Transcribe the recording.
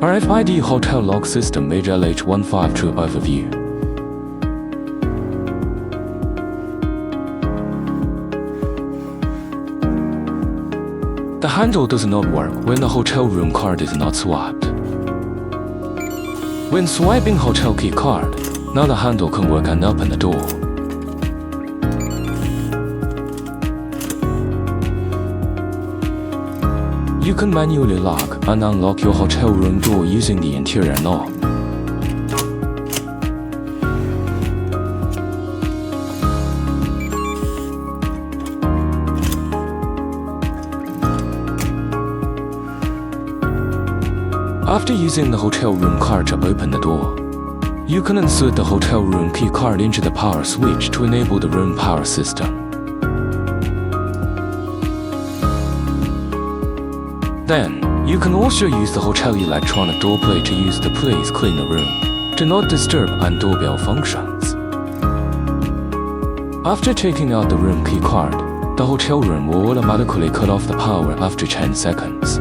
RFID Hotel Lock System HL-H152 Overview. The handle does not work when the hotel room card is not swiped. When swiping hotel key card, now the handle can work and open the door. You can manually lock and unlock your hotel room door using the interior knob. After using the hotel room card to open the door, you can insert the hotel room key card into the power switch to enable the room power system. Then, you can also use the hotel electronic door plate to use the please clean the room, do not disturb and doorbell functions. After taking out the room key card, the hotel room will automatically cut off the power after 10 seconds.